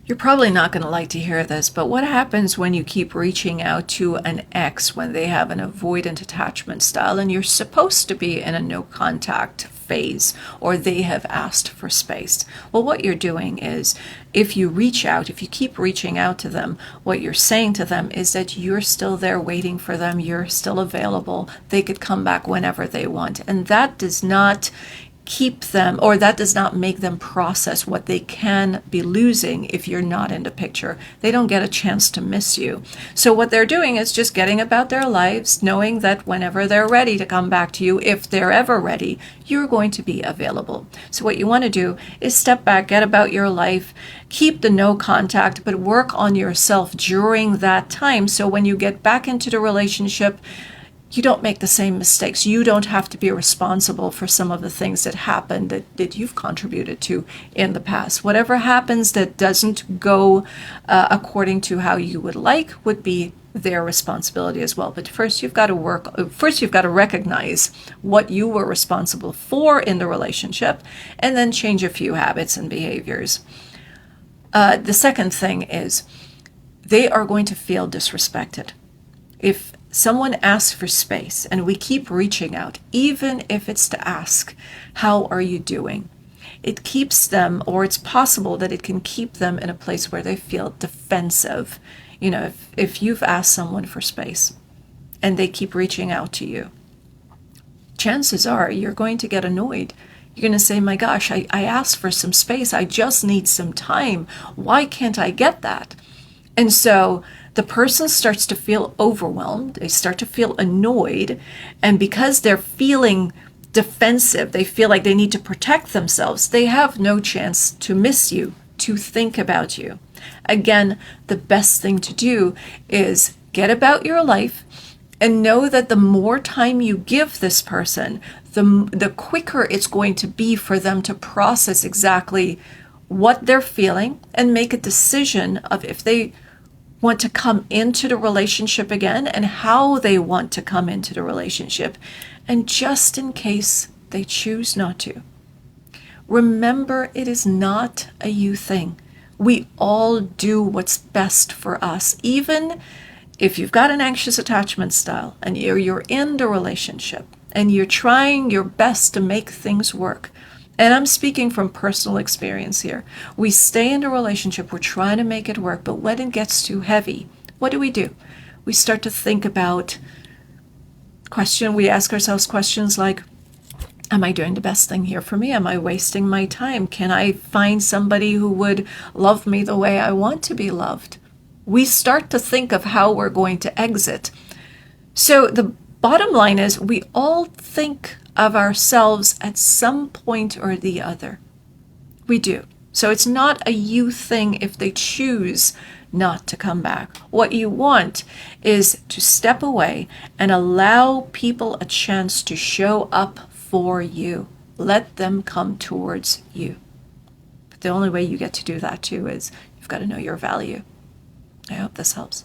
You're probably not going to like to hear this, but what happens when you keep reaching out to an ex when they have an avoidant attachment style and you're supposed to be in a no contact phase, or they have asked for space? Well, what you're doing is, if you reach out, if you keep reaching out to them, what you're saying to them is that you're still there waiting for them, you're still available, they could come back whenever they want. And that does not keep them, or that does not make them process what they can be losing if you're not in the picture. They don't get a chance to miss you. So what they're doing is just getting about their lives, knowing that whenever they're ready to come back to you, if they're ever ready, you're going to be available. So what you want to do is step back, get about your life, keep the no contact, but work on yourself during that time. So when you get back into the relationship, you don't make the same mistakes. You don't have to be responsible for some of the things that happened that you've contributed to in the past. Whatever happens that doesn't go according to how you would like would be their responsibility as well. But first you've got to recognize what you were responsible for in the relationship, and then change a few habits and behaviors. The second thing is, they are going to feel disrespected. If someone asks for space and we keep reaching out, even if it's to ask, how are you doing? It keeps them, or it's possible that it can keep them in a place where they feel defensive. You know, if you've asked someone for space and they keep reaching out to you, chances are you're going to get annoyed. You're going to say, my gosh, I asked for some space. I just need some time. Why can't I get that? And so the person starts to feel overwhelmed. They start to feel annoyed. And because they're feeling defensive, they feel like they need to protect themselves, they have no chance to miss you, to think about you. Again, the best thing to do is get about your life and know that the more time you give this person, the quicker it's going to be for them to process exactly what they're feeling and make a decision of if they want to come into the relationship again and how they want to come into the relationship. And just in case they choose not to, remember, it is not a you thing. We all do what's best for us. Even if you've got an anxious attachment style and you're in the relationship and you're trying your best to make things work, and I'm speaking from personal experience here. We stay in a relationship, we're trying to make it work, but when it gets too heavy, what do? We start to think about we ask ourselves questions like, am I doing the best thing here for me? Am I wasting my time? Can I find somebody who would love me the way I want to be loved? We start to think of how we're going to exit. So the bottom line is, we all think of ourselves at some point or the other. We do. So it's not a you thing if they choose not to come back. What you want is to step away and allow people a chance to show up for you. Let them come towards you. But the only way you get to do that too is you've got to know your value. I hope this helps.